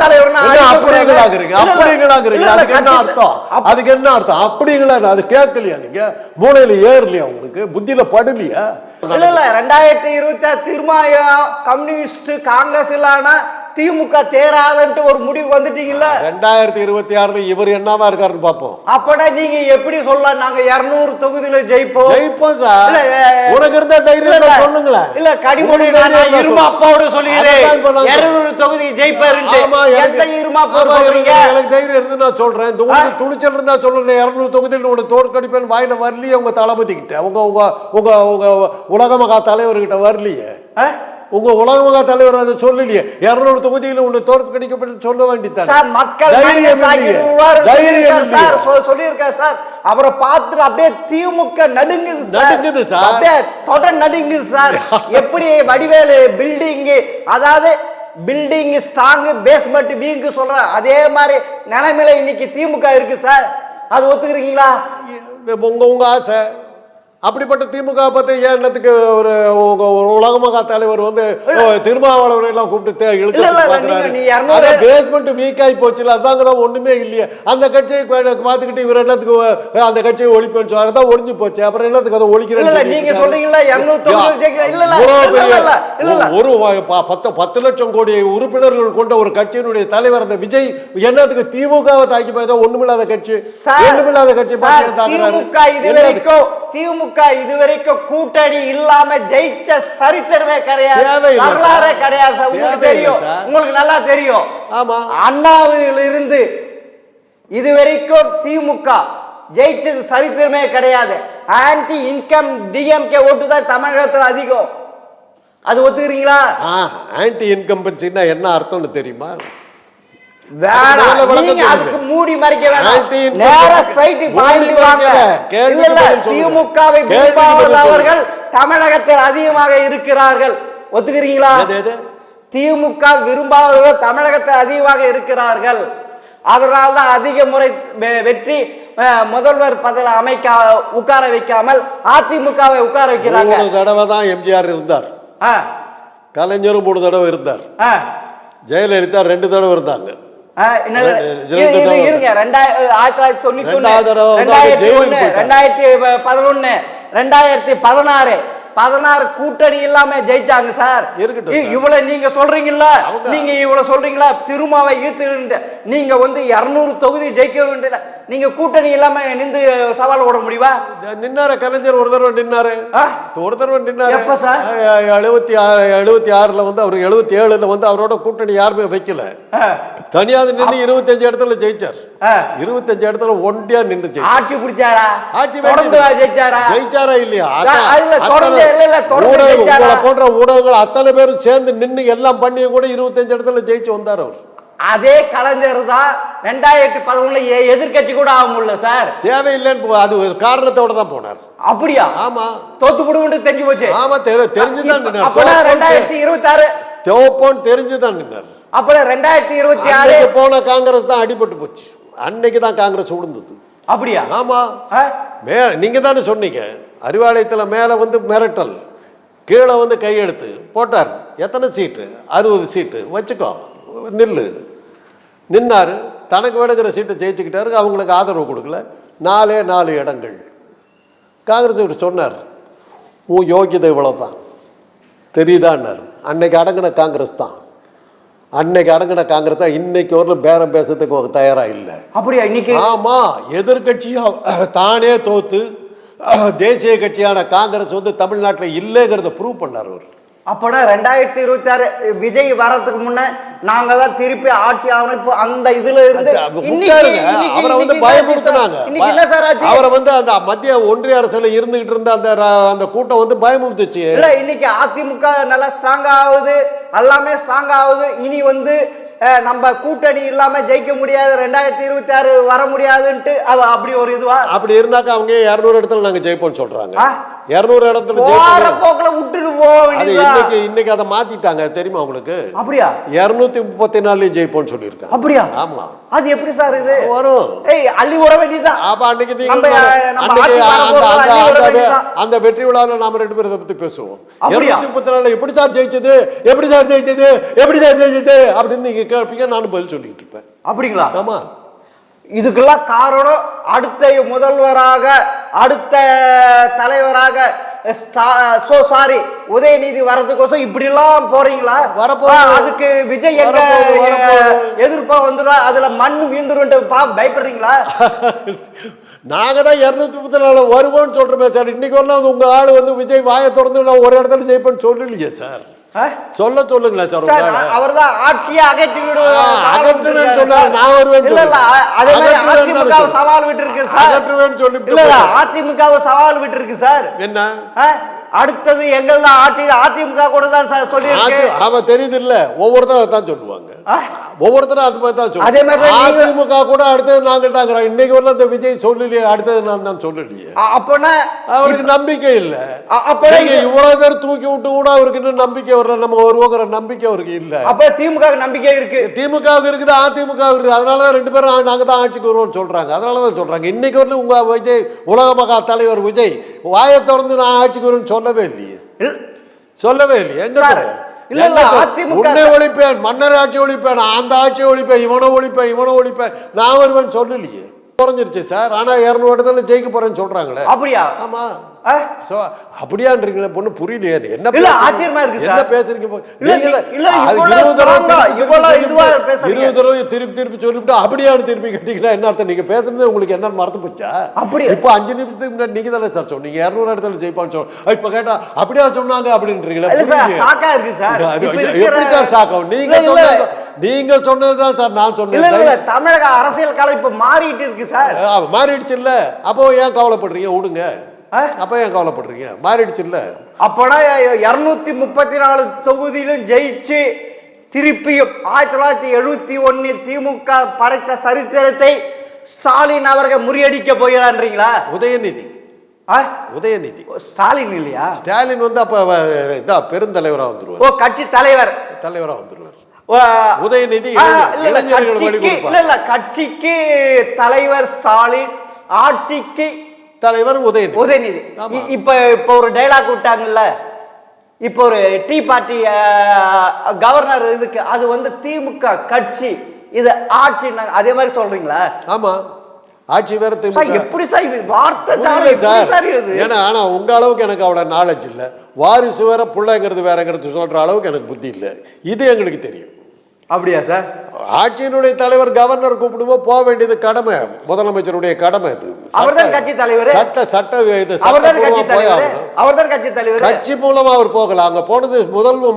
[SPEAKER 1] தலைவர்னா
[SPEAKER 2] அப்படிங்களாங்க. அதுக்கு என்ன அர்த்தம்? அதுக்கு என்ன அர்த்தம்? அப்படிங்களா? அது கேட்கலையா? நீங்க மூளையில ஏறலையா? உங்களுக்கு புத்தியில படலையா?
[SPEAKER 1] இல்ல இல்ல 2026 திருமாயம் கம்யூனிஸ்ட் காங்கிரஸ் இல்லனா திமுக தேராதன்ட்டு ஒரு முடிவு வந்துட்டீங்கல்ல.
[SPEAKER 2] 2026 இவர் என்னவா இருக்காருன்னு பாப்போம்.
[SPEAKER 1] அப்படா நீங்க எப்படி சொல்லலாம்? நாங்க 200 தொகுதியில ஜெயிப்போம்
[SPEAKER 2] சார். உனக்கு இருந்த தைரியம் சொல்லுங்களேன்.
[SPEAKER 1] இல்ல கடிமொழி நான் இருமா அப்பாவோட சொல்லிறேன் 200 தொகுதி ஜெயிப்பாருன்னு. எந்த இருமா போறீங்க?
[SPEAKER 2] எனக்கு தைரியம் இருந்து நான் சொல்றேன். துணிச்சல் இருந்தா சொல்லுங்க. 200 தொகுதியில் உனக்கு தோற்கடிப்பேன் வாயில வரலையே. உங்க தளபதி கிட்ட உங்க உலக மகா தலைவர்கிட்ட வரலையே. உங்க உலக மகா தலைவர் அதை சொல்லலையே. 200 தொகுதியில் உன்னை தோற்கடிக்கப்பட்டு சொல்ல வேண்டியதான்.
[SPEAKER 1] சொல்லியிருக்காரு சார். அவரை பார்த்து அப்படியே திமுக நடுங்குது சார். அப்படியே தொடர் நடுங்குது சார். எப்படி வடிவேலு பில்டிங், அதாவது பில்டிங் ஸ்ட்ராங் பேஸ்மெண்ட் வீக் சொல்ற அதே மாதிரி நிலைமையில இன்னைக்கு திமுக இருக்கு சார். அது ஒத்துக்கிறீங்களா?
[SPEAKER 2] உங்க ஆசை. அப்படிப்பட்ட திமுக பத்தி ஏன் என்னத்துக்கு ஒரு உலகமகா தலைவர் வந்து திருமாவளவரை எல்லாம் கூப்பிட்டு இழுத்து பேஸ்மெண்ட் வீக் ஆகி போச்சுல. அதாங்கதான் ஒண்ணுமே இல்லையே. அந்த கட்சியை பார்த்துக்கிட்டு இவர் என்னத்துக்கு அந்த கட்சியை ஒழிப்பேன்னு சொல்லாதான் ஒழிஞ்சு போச்சு. அப்புறம் என்னத்துக்கு அதை ஒழிக்கிறேன்?
[SPEAKER 1] நீங்க சொல்றீங்களா
[SPEAKER 2] ஒரு 10 லட்சம் கோடி உறுப்பினர்கள் கொண்ட ஒரு கட்சியினுடைய தலைவர் அந்த விஜய் என்னத்துக்கு திமுகவை தாக்கி போயதோ ஒண்ணுமில்லாத கட்சி
[SPEAKER 1] திமுக இதுவரைக்கும் கூட்டணி இல்லாம ஜெயிச்ச சரித்திரமே கிடையாது. வரலாறே கிடையாது. உங்களுக்கு தெரியும், உங்களுக்கு நல்லா தெரியும். அண்ணாவில் இருந்து இதுவரைக்கும் திமுக ஜெயிச்சது சரித்திரமே கிடையாது. ஆன்டி இன்கம் டிஎம்கே ஓட்டு தான் தமிழகத்தில் அதிகம். அது ஒத்துக்கிறீங்களா?
[SPEAKER 2] ஆன்டி இன்கம்பன்சின்னா என்ன அர்த்தம்னு தெரியுமா?
[SPEAKER 1] அதுக்கு மூடி மறைக்க வேண்டாம். நேரா ஸ்ட்ரைட் பாயிண்ட் வாங்க. திமுகவை விரும்பாதவர்கள் தமிழகத்தில் அதிகமாக இருக்கிறார்கள். ஒத்துக்கிறீங்களா? திமுக விரும்பாதவர்கள் தமிழகத்தில் அதிகமாக இருக்கிறார்கள். அதனால்தான் அதிக முறை வெற்றி முதல்வர் பதவியில் அமைக்க உட்கார வைக்காமல் அதிமுகவை உட்கார வைக்கிறாங்க.
[SPEAKER 2] 3 தடவை தான் எம்ஜிஆர் இருந்தார். கலைஞரும் 3 தடவை இருந்தார். ஜெயலலிதா 2 தடவை இருந்தாங்க.
[SPEAKER 1] 1991, 2011, 2016, 16 கூட்டணி இல்லாம ஜெயிச்சாங்க சார்.
[SPEAKER 2] இருக்கட்டும் சார்.
[SPEAKER 1] இவ்வளவு நீங்க சொல்றீங்கல்ல, நீங்க இவ்வளவு சொல்றீங்களா திருமாவை ஈர்த்து நீங்க வந்து 200 தொகுதி ஜெயிக்க வேண்டிய நீங்க கூட்டணி இல்லாம நின்று சவால் ஓட முடியுமா?
[SPEAKER 2] நின்னாரு கலைஞர் ஒரு தடவை நின்னாரு, ஒரு தடவை நின்னாரு.
[SPEAKER 1] எப்ப சார்?
[SPEAKER 2] 76ல வந்து அவர் 77ல வந்து அவரோட கூட்டணி யாருமே வைக்கல, தனியாக நின்று 25 இடத்துல ஜெயிச்சார். 25 இடத்துல ஒண்டியா நின்று
[SPEAKER 1] ஆட்சி பிடிச்சாரா?
[SPEAKER 2] ஆட்சி
[SPEAKER 1] ஜெயிச்சாரா
[SPEAKER 2] இல்லையா?
[SPEAKER 1] உங்களை
[SPEAKER 2] போன்ற ஊடகங்கள் அத்தனை பேரும் சேர்ந்து நின்று எல்லாம் பண்ணி கூட 25 இடத்துல ஜெயிச்சு வந்தார் அவர்.
[SPEAKER 1] அதே கலைஞர் தான் 2011 எதிர்கட்சி கூட ஆக முடியல சார்.
[SPEAKER 2] தேவையில்லைன்னு அது காரணத்தோட தான் போனார்.
[SPEAKER 1] அப்படியா?
[SPEAKER 2] ஆமா,
[SPEAKER 1] தோத்து போடுவோம் தெரிஞ்சு போச்சு.
[SPEAKER 2] ஆமா, தெரிஞ்சுதான் நின்னார்.
[SPEAKER 1] 2026
[SPEAKER 2] தோப்போன்னு தெரிஞ்சுதான் நின்னார்.
[SPEAKER 1] அப்புறம் 2026
[SPEAKER 2] போன காங்கிரஸ் தான் அடிபட்டு போச்சு. அன்னைக்கு தான் காங்கிரஸ் விழுந்தது.
[SPEAKER 1] அப்படியா?
[SPEAKER 2] ஆமா, நீங்க தானே சொன்னீங்க அறிவாலயத்தில் மேல வந்து மிரட்டல், கீழே வந்து கையெழுத்து போட்டார். எத்தனை சீட்டு? 60 சீட்டு வச்சுக்கோ, நில்லு. நின்னாரு, தனக்கு வேணுங்கிற சீட்டை ஜெயிச்சுக்கிட்டாரு. அவங்களுக்கு ஆதரவு கொடுக்கல. 4 இடங்கள். காங்கிரஸ் சொன்னார், உன் யோகியதை இவ்வளவுதான் தெரியுதான்னாரு. அன்னைக்கு அடங்கின காங்கிரஸ் தான், அன்னைக்கு அடங்கின காங்கிரஸ் தான் இன்னைக்கு ஒரு பேரம் பேசுறதுக்கு தயாரா இல்லை.
[SPEAKER 1] அப்படியா? இன்னைக்கு
[SPEAKER 2] ஆமா, எதிர்கட்சியா தானே தோத்து தேசிய கட்சியான காங்கிரஸ் வந்து தமிழ்நாட்டில் இல்லைங்கிறத ப்ரூவ் பண்ணார் அவர்.
[SPEAKER 1] அப்போனா 2026 விஜய் வரதுக்கு முன்ன நாங்க தான் திருப்பி ஆட்சி அமைப்பு அந்த இதுல இருந்து
[SPEAKER 2] அவரை வந்து பயமுறுத்தினாங்க. அவரை வந்து அந்த மத்திய ஒன்றிய அரசுல இருந்துகிட்டு இருந்த அந்த கூட்டம் வந்து பயமுறுத்துச்சு.
[SPEAKER 1] இல்ல, இன்னைக்கு அதிமுக நல்லா ஸ்ட்ராங் ஆகுது, எல்லாமே ஸ்ட்ராங் ஆகுது. இனி வந்து நம்ம கூட்டணி இல்லாம ஜெயிக்க முடியாது, 2026 வர முடியாதுன்ட்டு அப்படி ஒரு இதுவா?
[SPEAKER 2] அப்படி இருந்தாக்க அவங்க 200 இடத்துல நாங்க ஜெயிப்போம் சொல்றாங்க. 200 இடத்துல
[SPEAKER 1] போக்குல விட்டுட்டு போக வேண்டியது.
[SPEAKER 2] இன்னைக்கு அதை மாத்திட்டாங்க தெரியுமா உங்களுக்கு?
[SPEAKER 1] அப்படியா?
[SPEAKER 2] 234 ஜெயிப்போம்னு சொல்லியிருக்காங்க.
[SPEAKER 1] அப்படியா?
[SPEAKER 2] ஆமா.
[SPEAKER 1] அது எப்படி சார் இது
[SPEAKER 2] வரும்?
[SPEAKER 1] அள்ளி வர வேண்டியதுதான்.
[SPEAKER 2] அப்ப அன்னைக்கு அந்த வெற்றி விழாவில் நாம 2 பேரும் பத்தி பேசுவோம். 234 எப்படி சார் ஜெயிச்சது, எப்படி சார் ஜெயிச்சது, எப்படி சார் ஜெயிச்சது அப்படின்னு நீங்க கேட்பீங்க, நானும் பதில் சொல்லிட்டு இருப்பேன்.
[SPEAKER 1] அப்படிங்களா?
[SPEAKER 2] ஆமா.
[SPEAKER 1] இதுக்கெல்லாம் காரணம் அடுத்த முதல்வராக, அடுத்த தலைவராக உதயநிதி வரதுக்கோசம் இப்படி எல்லாம் போறீங்களா? அதுக்கு விஜய் எதிர்ப்பா வந்துடும், அதுல மண் மீந்துரும் பயப்படுறீங்களா?
[SPEAKER 2] நாங்க தான் 234 வருவோம்னு சொல்றோமே சார். இன்னைக்கு வரலாம் உங்க ஆளு வந்து விஜய் வாயை திறந்து நான் ஒரு இடத்துல ஜெயிப்பேன்னு சொல்லலையே சார். சொல்லுங்களேன் சார்.
[SPEAKER 1] அவர் தான் ஆட்சியை அகற்றி
[SPEAKER 2] அகற்றுவேன்னு சொன்னார். நான் வருவேன்
[SPEAKER 1] சவால் விட்டு இருக்கு சார்.
[SPEAKER 2] அகற்றுவேன்னு சொல்லிட்டு
[SPEAKER 1] அதிமுக சவால் விட்டு இருக்கு சார்.
[SPEAKER 2] என்ன
[SPEAKER 1] அடுத்தது எங்கள் தான் ஆட்சி, அதிமுக கூட தான் சார் சொல்லி
[SPEAKER 2] அவன் தெரியுது இல்ல, ஒவ்வொருத்தரும் தான் சொல்லுவாங்க, ஒவ்வொருத்தரும் அது மாதிரி தான் சொல்லுவாங்க. அதே மாதிரி அதிமுக கூட அடுத்தது நாங்க தாங்கிறோம். இன்னைக்கு வரல இந்த விஜய் சொல்லலையே, அடுத்தது நான் தான் சொல்லலையே.
[SPEAKER 1] அப்பனா
[SPEAKER 2] அவருக்கு நம்பிக்கை இல்ல. அப்ப இவ்வளவு பேர் தூக்கி விட்டு கூட அவருக்கு இன்னும் நம்பிக்கை வர்ற, நம்ம வருவோங்கிற நம்பிக்கை அவருக்கு இல்ல.
[SPEAKER 1] அப்ப திமுக நம்பிக்கை இருக்கு,
[SPEAKER 2] திமுகவுக்கு இருக்குது, அதிமுக இருக்குது. அதனாலதான் 2 பேரும் நாங்க தான் ஆட்சிக்கு வருவோம்னு சொல்றாங்க. அதனாலதான் சொல்றாங்க. இன்னைக்கு வந்து உங்க விஜய், உலக மகா தலைவர் விஜய் வாயை திறந்து நான் ஆட்சிக்கு வருவேன்னு சொல்லவே இல்லையே, சொல்லவே இல்லையே. எங்க உன்னை ஒழிப்பேன், மன்னர் ஆட்சி ஒழிப்பேன், அந்த ஆட்சி ஒழிப்பேன், இவனை ஒழிப்பேன் நான் வருவேன் சொல்லலையே. குறைஞ்சிருச்சு சார். ஆனா 200 இடத்துல ஜெயிக்க போறேன்னு சொல்றாங்களே.
[SPEAKER 1] அப்படியா?
[SPEAKER 2] ஆமா. அப்படியான்றீங்களே, பொண்ணு புரியலையே. என்ன
[SPEAKER 1] ஆச்சரியமா இருக்கு
[SPEAKER 2] என்ன பேசுறீங்க? 20 தடவை திருப்பி சொல்லிவிட்டு அப்படியான்னு திருப்பி கேட்டீங்கன்னா என்ன அர்த்தம்? நீங்க பேசுறது உங்களுக்கு என்ன மறந்து போச்சா?
[SPEAKER 1] அப்படி
[SPEAKER 2] இப்ப 5 நிமிஷத்துக்கு முன்னாடி நீங்க தானே சார் சொன்னீங்க 200 இடத்துல ஜெயிப்பான்னு சொல்லி. இப்ப கேட்டா அப்படியா சொன்னாங்க அப்படின்றீங்களா? எப்படி சார் சாக்கம்? நீங்க சொன்னதுதான் சார் நான் சொன்னேன்.
[SPEAKER 1] தமிழக அரசியல் காலம் இப்ப மாறிட்டு இருக்கு சார்.
[SPEAKER 2] மாறிடுச்சு இல்ல? அப்போ ஏன் கவலைப்படுறீங்க? விடுங்க. அப்ப ஏன் கவலைப்படுறீங்க? மாறிடுச்சு இல்ல?
[SPEAKER 1] அப்பனா 234 தொகுதியிலும் ஜெயிச்சு திருப்பியும் 1971 திமுக படைத்த சரித்திரத்தை ஸ்டாலின் அவர்கள் முறியடிக்க போகிறான்றீங்களா?
[SPEAKER 2] உதயநிதி
[SPEAKER 1] ஸ்டாலின் இல்லையா?
[SPEAKER 2] ஸ்டாலின் வந்து அப்ப பெருந்தலைவரா வந்துருவார்.
[SPEAKER 1] ஓ, கட்சி தலைவரா வந்துருவார்.
[SPEAKER 2] உதயநிதி
[SPEAKER 1] கட்சிக்கு தலைவர் ஸ்டாலின், ஆட்சிக்கு தலைவர் உதயநிதி. இப்ப ஒரு டைலாக் விட்டாங்கல்ல, இப்ப ஒரு டீ பார்ட்டி கவர்னர் இதுக்கு, அது வந்து திமுக கட்சி, இது ஆட்சி, அதே மாதிரி சொல்றீங்களா?
[SPEAKER 2] ஆமா. ஆட்சி வேற
[SPEAKER 1] சார்,
[SPEAKER 2] திமுக.
[SPEAKER 1] எப்படி சார் இது வார்த்தை ஜாலம்
[SPEAKER 2] புரியல
[SPEAKER 1] எப்படி
[SPEAKER 2] சார்.
[SPEAKER 1] சார் இது?
[SPEAKER 2] ஏன்னா ஆனா உங்க அளவுக்கு எனக்கு அவ்வளவு நாலேஜ் இல்லை. வாரிசு வேற பிள்ளைங்கிறது வேறங்கிறது சொல்ற அளவுக்கு எனக்கு புத்தி இல்லை. இது எங்களுக்கு தெரியும்.
[SPEAKER 1] அப்படியா சார்?
[SPEAKER 2] ஆட்சியினுடைய தலைவர் கவர்னர் கூப்பிடுவோம், போக வேண்டியது கடமை, முதலமைச்சருடைய கடமை. இது
[SPEAKER 1] அவர்தான் கட்சி தலைவர்.
[SPEAKER 2] சட்ட இது
[SPEAKER 1] அவர்தான் கட்சி
[SPEAKER 2] சட்டப்பூர்வமா போய்
[SPEAKER 1] தலைவர்.
[SPEAKER 2] ஆகணும்.
[SPEAKER 1] அவர்தான் கட்சி தலைவர்.
[SPEAKER 2] கட்சி மூலமா அவர் போகல. அங்க போனது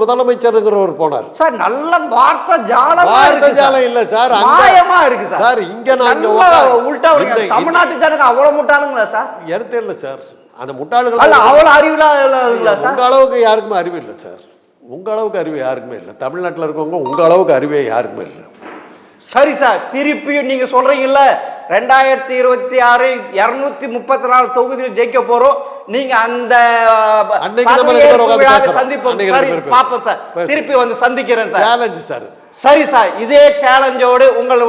[SPEAKER 2] முதலமைச்சருங்கிறவர் போனார்.
[SPEAKER 1] சார் நல்ல வார்த்தை ஜாலம்.
[SPEAKER 2] வார்த்தை ஜாலம் இல்ல சார்,
[SPEAKER 1] மாயமா இருக்கு சார்.
[SPEAKER 2] சார் இங்க நான் இங்க
[SPEAKER 1] உள்டா தமிழ்நாட்டு ஜனங்க அவ்வளவு முட்டாளுங்களா சார்?
[SPEAKER 2] எடுத்து இல்ல சார், அந்த முட்டாள்கள்
[SPEAKER 1] அல்ல அவ்வளவு அறிவில்லாதவங்களா சார்?
[SPEAKER 2] உங்க அளவுக்கு யாருக்குமே அறிவு இல்லை சார். உங்க அளவுக்கு அறிவு யாருக்குமே இல்லை. தமிழ்நாட்டில் இருக்கவங்க உங்க அளவுக்கு அறிவே யாருக்குமே இல்லை.
[SPEAKER 1] சரி சார், திருப்பியும் நீங்க சொல்றீங்கல்ல 2026 234 தொகுதியில் ஜெயிக்க போறோம். நீங்க அந்த சந்திப்போம். சரி பாப்போம் சார், திருப்பி வந்து சந்திக்கிறேன் சார்.
[SPEAKER 2] Challenge sir.
[SPEAKER 1] சரி சார், இதே சேலஞ்சோடு உங்கள்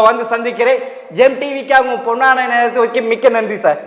[SPEAKER 1] வந்து சந்திக்கிறேன். ஜெம் டிவிக்கு அவங்க பொன்னான நேரத்தை வைக்க மிக்க நன்றி சார்.